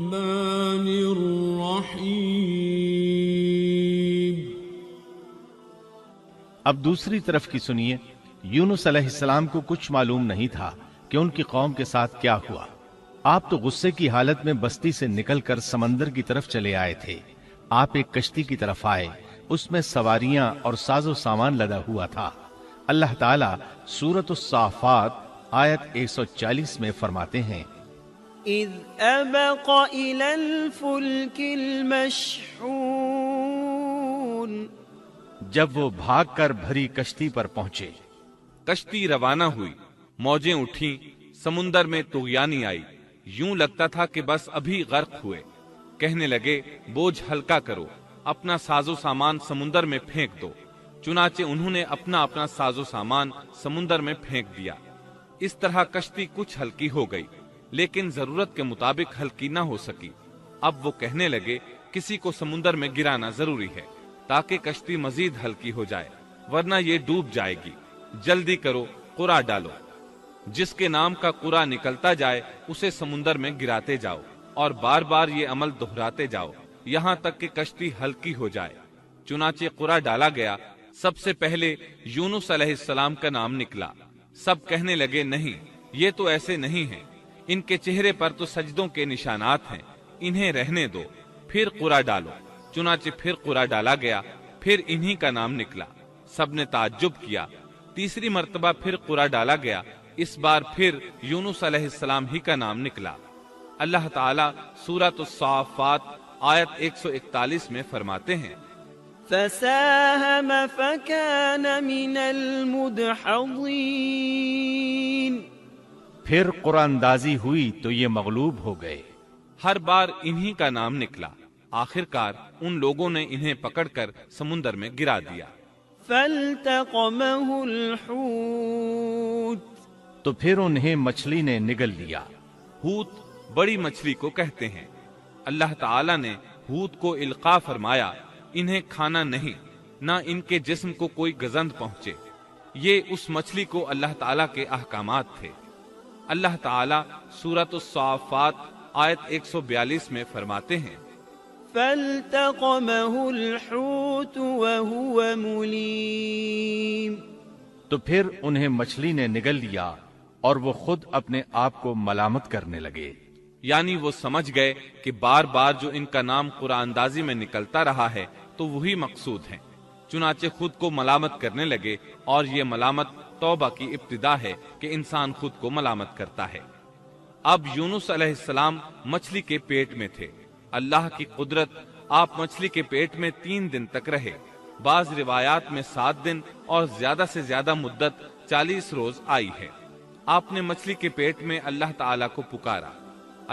الرحمن الرحیم۔ اب دوسری طرف کی سنیے، یونس علیہ السلام کو کچھ معلوم نہیں تھا کہ ان کی قوم کے ساتھ کیا ہوا۔ آپ تو غصے کی حالت میں بستی سے نکل کر سمندر کی طرف چلے آئے تھے۔ آپ ایک کشتی کی طرف آئے، اس میں سواریاں اور ساز و سامان لدا ہوا تھا۔ اللہ تعالیٰ سورۃ الصافات آیت 140 میں فرماتے ہیں، اذ ابق الى الفلك المشحون، جب وہ بھاگ کر بھری کشتی پر پہنچے۔ کشتی روانہ ہوئی، موجیں اٹھیں، سمندر میں طغیانی آئی، یوں لگتا تھا کہ بس ابھی غرق ہوئے۔ کہنے لگے بوجھ ہلکا کرو، اپنا ساز و سامان سمندر میں پھینک دو۔ چنانچہ انہوں نے اپنا ساز و سامان سمندر میں پھینک دیا۔ اس طرح کشتی کچھ ہلکی ہو گئی، لیکن ضرورت کے مطابق ہلکی نہ ہو سکی۔ اب وہ کہنے لگے کسی کو سمندر میں گرانا ضروری ہے تاکہ کشتی مزید ہلکی ہو جائے، ورنہ یہ ڈوب جائے گی۔ جلدی کرو، قرع ڈالو۔ جس کے نام کا قرع نکلتا جائے اسے سمندر میں گراتے جاؤ، اور بار بار یہ عمل دہراتے جاؤ یہاں تک کہ کشتی ہلکی ہو جائے۔ چنانچہ قرع ڈالا گیا۔ سب سے پہلے یونس علیہ السلام کا نام نکلا۔ سب کہنے لگے نہیں، یہ تو ایسے نہیں ہیں، ان کے چہرے پر تو سجدوں کے نشانات ہیں، انہیں رہنے دو، پھر قرع ڈالو۔ چنانچہ پھر قرع ڈالا گیا، پھر انہی کا نام نکلا۔ سب نے تعجب کیا۔ تیسری مرتبہ پھر قرع ڈالا گیا، اس بار پھر یونس علیہ السلام ہی کا نام نکلا۔ اللہ تعالیٰ سورۃ الصافات آیت 141 میں فرماتے ہیں، فساهم فكان من المدحضين، پھر قرآن اندازی ہوئی تو یہ مغلوب ہو گئے۔ ہر بار انہی کا نام نکلا۔ آخرکار ان لوگوں نے انہیں پکڑ کر سمندر میں گرا دیا۔ فالتقمه الحوت، تو پھر انہیں مچھلی نے نگل لیا۔ حوت بڑی مچھلی کو کہتے ہیں۔ اللہ تعالیٰ نے حوت کو القاء فرمایا، انہیں کھانا نہیں، نہ ان کے جسم کو کوئی گزند پہنچے۔ یہ اس مچھلی کو اللہ تعالیٰ کے احکامات تھے۔ اللہ تعالیٰ سورۃ الصافات آیت 142 میں فرماتے ہیں، فالتقمه الحوت وهو مليم، تو پھر انہیں مچھلی نے نگل لیا اور وہ خود اپنے آپ کو ملامت کرنے لگے۔ یعنی وہ سمجھ گئے کہ بار بار جو ان کا نام قرآن اندازی میں نکلتا رہا ہے تو وہی مقصود ہیں۔ چنانچہ خود کو ملامت کرنے لگے، اور یہ ملامت توبہ کی ابتدا ہے کہ انسان خود کو ملامت کرتا ہے۔ اب یونس علیہ السلام مچھلی کے پیٹ میں تھے۔ اللہ کی قدرت، آپ مچھلی کے پیٹ میں 3 دن تک رہے۔ بعض روایات میں 7 دن اور زیادہ سے زیادہ مدت 40 روز آئی ہے۔ آپ نے مچھلی کے پیٹ میں اللہ تعالیٰ کو پکارا۔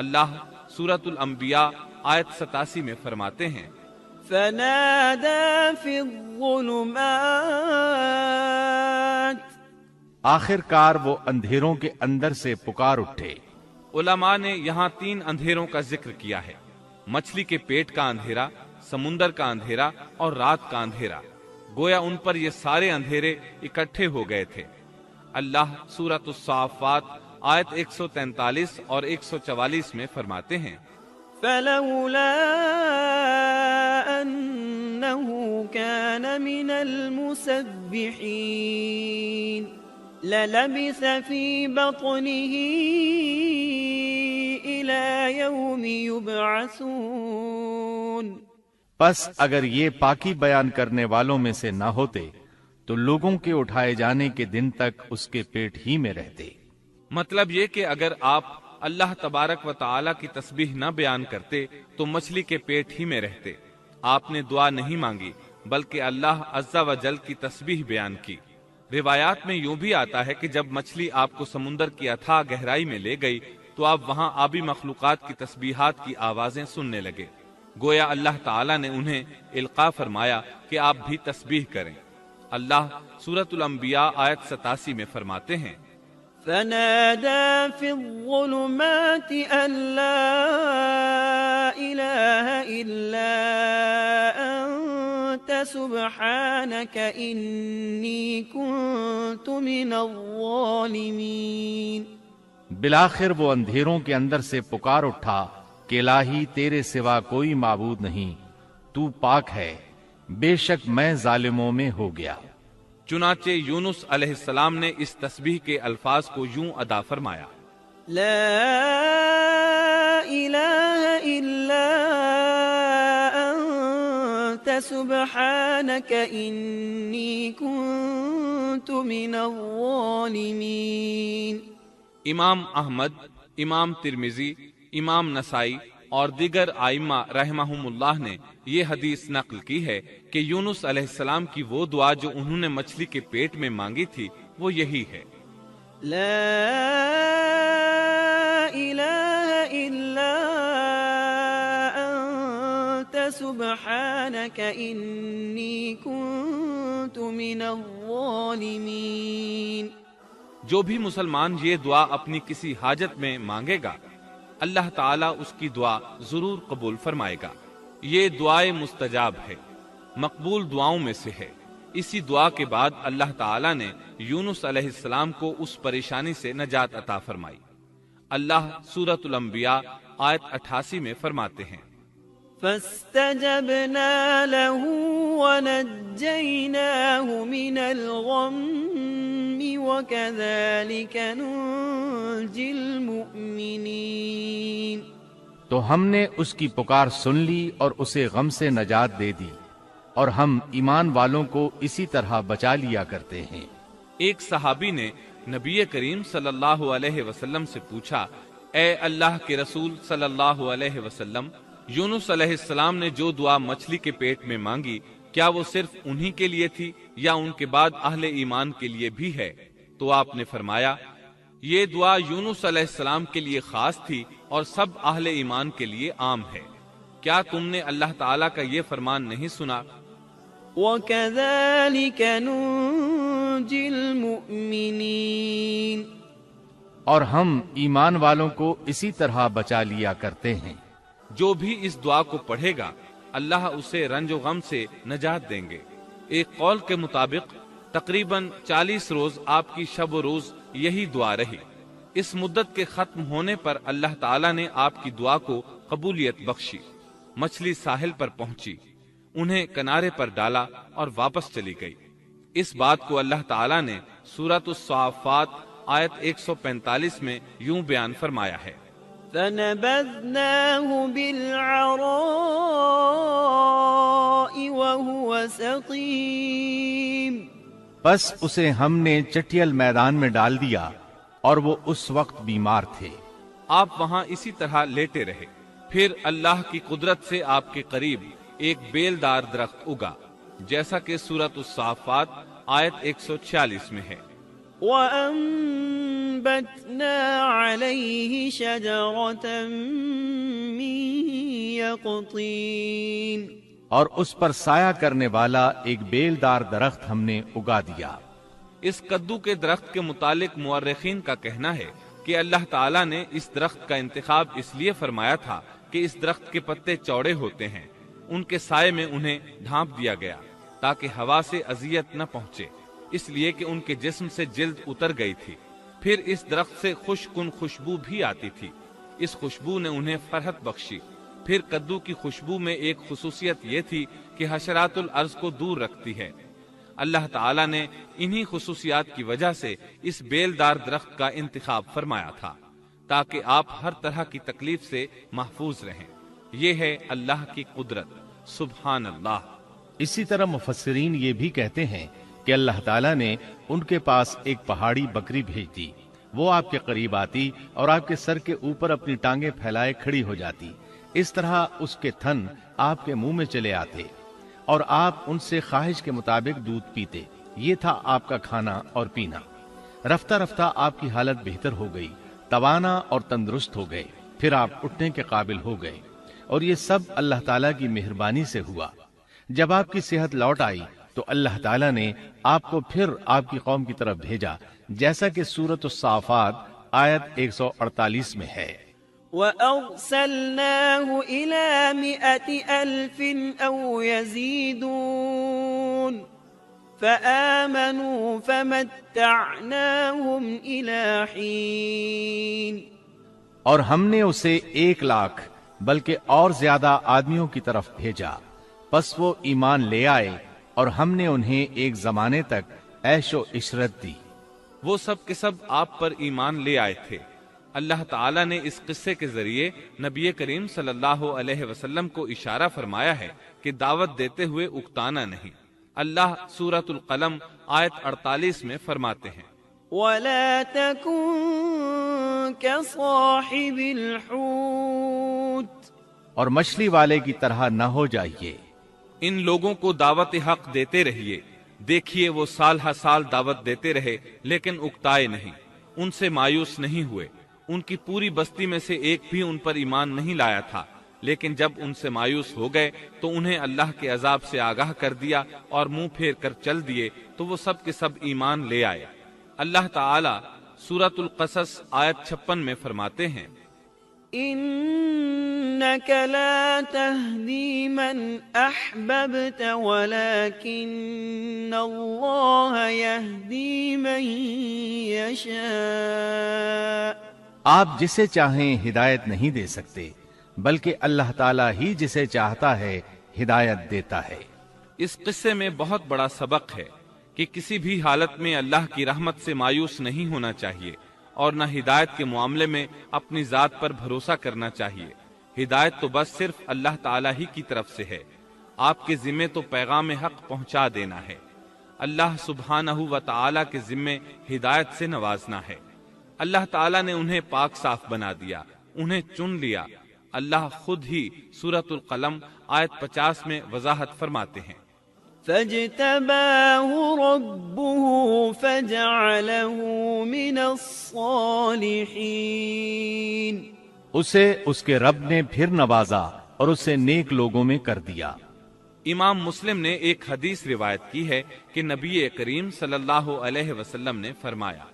اللہ سورۃ الانبیاء آیت 87 میں فرماتے ہیں، فنادى في الظلمات، آخر کار وہ اندھیروں کے اندر سے پکار اٹھے۔ علماء نے یہاں 3 اندھیروں کا ذکر کیا ہے، مچھلی کے پیٹ کا اندھیرا، سمندر کا اندھیرا اور رات کا اندھیرا۔ گویا ان پر یہ سارے اندھیرے اکٹھے ہو گئے تھے۔ اللہ سورۃ الصافات آیت 143 اور 144 میں فرماتے ہیں، فلولا انه كان من المسبحين للبث في بطنه الى يوم يبعثون، پس اگر یہ پاکی بیان کرنے والوں میں سے نہ ہوتے تو لوگوں کے اٹھائے جانے کے دن تک اس کے پیٹ ہی میں رہتے۔ مطلب یہ کہ اگر آپ اللہ تبارک و تعالی کی تسبیح نہ بیان کرتے تو مچھلی کے پیٹ ہی میں رہتے۔ آپ نے دعا نہیں مانگی بلکہ اللہ عز و جل کی تسبیح بیان کی۔ روایات میں یوں بھی آتا ہے کہ جب مچھلی آپ کو سمندر کی اتھاہ گہرائی میں لے گئی تو آپ وہاں آبی مخلوقات کی تسبیحات کی آوازیں سننے لگے۔ گویا اللہ تعالیٰ نے انہیں القاء فرمایا کہ آپ بھی تسبیح کریں۔ اللہ سورۃ الانبیاء آیت 87 میں فرماتے ہیں، فنادى في الظلمات أن لا إله إلا أنت سبحانك إني كنت من الظالمين، بالآخر وہ اندھیروں کے اندر سے پکار اٹھا کہ الہی تیرے سوا کوئی معبود نہیں، تو پاک ہے، بے شک میں ظالموں میں ہو گیا۔ چنانچہ یونس علیہ السلام نے اس تسبیح کے الفاظ کو یوں ادا فرمایا: لا إله إلا أنت سبحانك إني كنت من الظالمين۔ امام احمد، امام ترمذی، امام نسائی اور دیگر ائمہ رحمہم اللہ نے یہ حدیث نقل کی ہے کہ یونس علیہ السلام کی وہ دعا جو انہوں نے مچھلی کے پیٹ میں مانگی تھی وہ یہی ہے: لا إله إلا أنت سبحانك إني كنت من الظالمين۔ جو بھی مسلمان یہ دعا اپنی کسی حاجت میں مانگے گا، اللہ تعالیٰ اس کی دعا ضرور قبول فرمائے گا۔ یہ دعائے مستجاب ہے، مقبول دعاؤں میں سے ہے۔ اسی دعا کے بعد اللہ تعالیٰ نے یونس علیہ السلام کو اس پریشانی سے نجات عطا فرمائی۔ اللہ سورۃ الانبیاء آیت 88 میں فرماتے ہیں: فاستجبنا له ونجيناه من الغم وكذلك ننجي المؤمنين۔ تو ہم نے اس کی پکار سن لی اور اسے غم سے نجات دے دی، اور ہم ایمان والوں کو اسی طرح بچا لیا کرتے ہیں۔ ایک صحابی نے نبی کریم صلی اللہ علیہ وسلم سے پوچھا: اے اللہ کے رسول صلی اللہ علیہ وسلم، یونس علیہ السلام نے جو دعا مچھلی کے پیٹ میں مانگی، کیا وہ صرف انہی کے لیے تھی یا ان کے بعد اہل ایمان کے لیے بھی ہے؟ تو آپ نے فرمایا: یہ دعا یونس علیہ السلام کے لیے خاص تھی اور سب اہل ایمان کے لیے عام ہے۔ کیا تم نے اللہ تعالیٰ کا یہ فرمان نہیں سنا؟ وَكَذَلِكَ نُنْجِي الْمُؤْمِنِينَ۔ اور ہم ایمان والوں کو اسی طرح بچا لیا کرتے ہیں۔ جو بھی اس دعا کو پڑھے گا اللہ اسے رنج و غم سے نجات دیں گے۔ ایک قول کے مطابق تقریباً 40 روز آپ کی شب و روز یہی دعا رہی۔ اس مدت کے ختم ہونے پر اللہ تعالیٰ نے آپ کی دعا کو قبولیت بخشی۔ مچھلی ساحل پر پہنچی، انہیں کنارے پر ڈالا اور واپس چلی گئی۔ اس بات کو اللہ تعالیٰ نے سورۃ الصافات آیت 145 میں یوں بیان فرمایا ہے: فَنَبَذْنَاهُ بِالْعَرَاءِ وَهُوَ سَقِيمٌ۔ پس اسے ہم نے چٹیل میدان میں ڈال دیا اور وہ اس وقت بیمار تھے۔ آپ وہاں اسی طرح لیٹے رہے۔ پھر اللہ کی قدرت سے آپ کے قریب ایک بیلدار درخت اگا، جیسا کہ سورۃ الصافات آیت 146 میں ہے: وَأَنبَتْنَا عَلَيْهِ شَجَرَةً مِّن يَقْطِينٍ۔ اور اس پر سایہ کرنے والا ایک بیلدار درخت ہم نے اگا دیا۔ اس کدو کے درخت کے متعلق مورخین کا کہنا ہے کہ اللہ تعالیٰ نے اس درخت کا انتخاب اس لیے فرمایا تھا کہ اس درخت کے پتے چوڑے ہوتے ہیں، ان کے سائے میں انہیں ڈھانپ دیا گیا تاکہ ہوا سے اذیت نہ پہنچے، اس لیے کہ ان کے جسم سے جلد اتر گئی تھی۔ پھر اس درخت سے خوشگن خوشبو بھی آتی تھی، اس خوشبو نے انہیں فرحت بخشی۔ پھر کدو کی خوشبو میں ایک خصوصیت یہ تھی کہ حشرات الارض کو دور رکھتی ہے۔ اللہ تعالیٰ نے انہی خصوصیات کی وجہ سے اس بیلدار درخت کا انتخاب فرمایا تھا تاکہ آپ ہر طرح کی تکلیف سے محفوظ رہیں۔ یہ ہے اللہ کی قدرت، سبحان اللہ۔ اسی طرح مفسرین یہ بھی کہتے ہیں کہ اللہ تعالیٰ نے ان کے پاس ایک پہاڑی بکری بھیج دی، وہ آپ کے قریب آتی اور آپ کے سر کے اوپر اپنی ٹانگیں پھیلائے کھڑی ہو جاتی۔ اس طرح اس کے تھن آپ کے منہ میں چلے آتے اور آپ ان سے خواہش کے مطابق دودھ پیتے۔ یہ تھا آپ کا کھانا اور پینا۔ رفتہ رفتہ آپ کی حالت بہتر ہو گئی، توانا اور تندرست ہو گئے، پھر آپ اٹھنے کے قابل ہو گئے، اور یہ سب اللہ تعالیٰ کی مہربانی سے ہوا۔ جب آپ کی صحت لوٹ آئی تو اللہ تعالیٰ نے آپ کو پھر آپ کی قوم کی طرف بھیجا، جیسا کہ سورۃ الصافات آیت 148 میں ہے: وَأَرْسَلْنَاهُ إِلَى 100,000 أَوْ يَزِيدُونَ فَآمَنُوا فَمَتَّعْنَاهُمْ إِلَى حِينٍ۔ اور ہم نے اسے 1,00,000 بلکہ اور زیادہ آدمیوں کی طرف بھیجا، پس وہ ایمان لے آئے اور ہم نے انہیں ایک زمانے تک عیش و عشرت دی۔ وہ سب کے سب آپ پر ایمان لے آئے تھے۔ اللہ تعالیٰ نے اس قصے کے ذریعے نبی کریم صلی اللہ علیہ وسلم کو اشارہ فرمایا ہے کہ دعوت دیتے ہوئے اکتانا نہیں۔ اللہ سورۃ القلم آیت 48 میں فرماتے ہیں، ولا تكن كصاحب الحوت، اور مچھلی والے کی طرح نہ ہو جائیے۔ ان لوگوں کو دعوت حق دیتے رہیے۔ دیکھیے وہ سال ہر سال دعوت دیتے رہے لیکن اکتائے نہیں، ان سے مایوس نہیں ہوئے۔ ان کی پوری بستی میں سے ایک بھی ان پر ایمان نہیں لایا تھا، لیکن جب ان سے مایوس ہو گئے تو انہیں اللہ کے عذاب سے آگاہ کر دیا اور منہ پھیر کر چل دیے تو وہ سب کے سب ایمان لے آئے۔ اللہ تعالی سورۃ القصص آیت 56 میں فرماتے ہیں، إنك لا تهدي من أحببت ولكن الله يهدي من يشاء۔ آپ جسے چاہیں ہدایت نہیں دے سکتے، بلکہ اللہ تعالیٰ ہی جسے چاہتا ہے ہدایت دیتا ہے۔ اس قصے میں بہت بڑا سبق ہے کہ کسی بھی حالت میں اللہ کی رحمت سے مایوس نہیں ہونا چاہیے اور نہ ہدایت کے معاملے میں اپنی ذات پر بھروسہ کرنا چاہیے۔ ہدایت تو بس صرف اللہ تعالیٰ ہی کی طرف سے ہے، آپ کے ذمے تو پیغام حق پہنچا دینا ہے۔ اللہ سبحانہ و تعالیٰ کے ذمے ہدایت سے نوازنا ہے۔ اللہ تعالیٰ نے انہیں پاک صاف بنا دیا، انہیں چن لیا۔ اللہ خود ہی سورۃ القلم آیت 50 میں وضاحت فرماتے ہیں، فاجتباه ربه فجعله من الصالحين۔ اسے اس کے رب نے پھر نوازا اور اسے نیک لوگوں میں کر دیا۔ امام مسلم نے ایک حدیث روایت کی ہے کہ نبی کریم صلی اللہ علیہ وسلم نے فرمایا،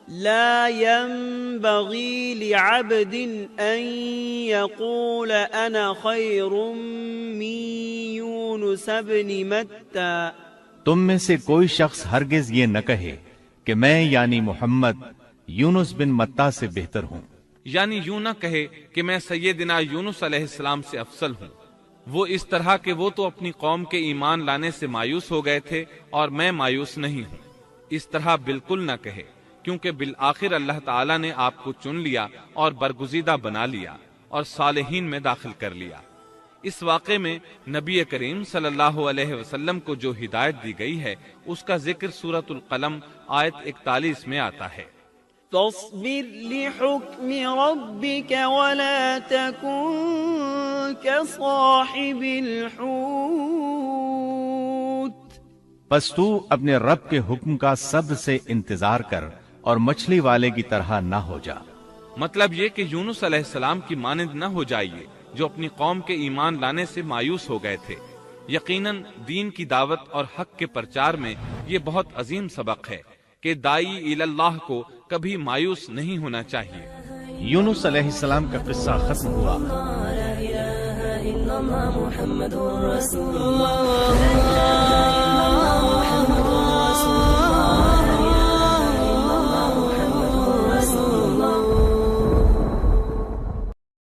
لا ينبغي لعبد أن يقول أنا خير من يونس بن متى۔ تم میں سے کوئی شخص ہرگز یہ نہ کہے کہ میں یعنی محمد یونس بن متا سے بہتر ہوں، یعنی یوں نہ کہے کہ میں سیدنا یونس علیہ السلام سے افضل ہوں، وہ اس طرح کہ وہ تو اپنی قوم کے ایمان لانے سے مایوس ہو گئے تھے اور میں مایوس نہیں ہوں۔ اس طرح بالکل نہ کہے، کیونکہ بالآخر اللہ تعالیٰ نے آپ کو چن لیا اور برگزیدہ بنا لیا اور صالحین میں داخل کر لیا۔ اس واقعے میں نبی کریم صلی اللہ علیہ وسلم کو جو ہدایت دی گئی ہے اس کا ذکر سورۃ القلم آیت 41 میں آتا ہے، فاصبر لحكم ربك ولا تكن كصاحب الحوت۔ پس تو اپنے رب کے حکم کا صبر سے انتظار کر اور مچھلی والے کی طرح نہ ہو جا۔ مطلب یہ کہ یونس علیہ السلام کی مانند نہ ہو جائیے جو اپنی قوم کے ایمان لانے سے مایوس ہو گئے تھے۔ یقیناً دین کی دعوت اور حق کے پرچار میں یہ بہت عظیم سبق ہے کہ دائی اللہ کو کبھی مایوس نہیں ہونا چاہیے۔ یونس علیہ السلام کا قصہ ختم ہوا۔ محمد رسول اللہ۔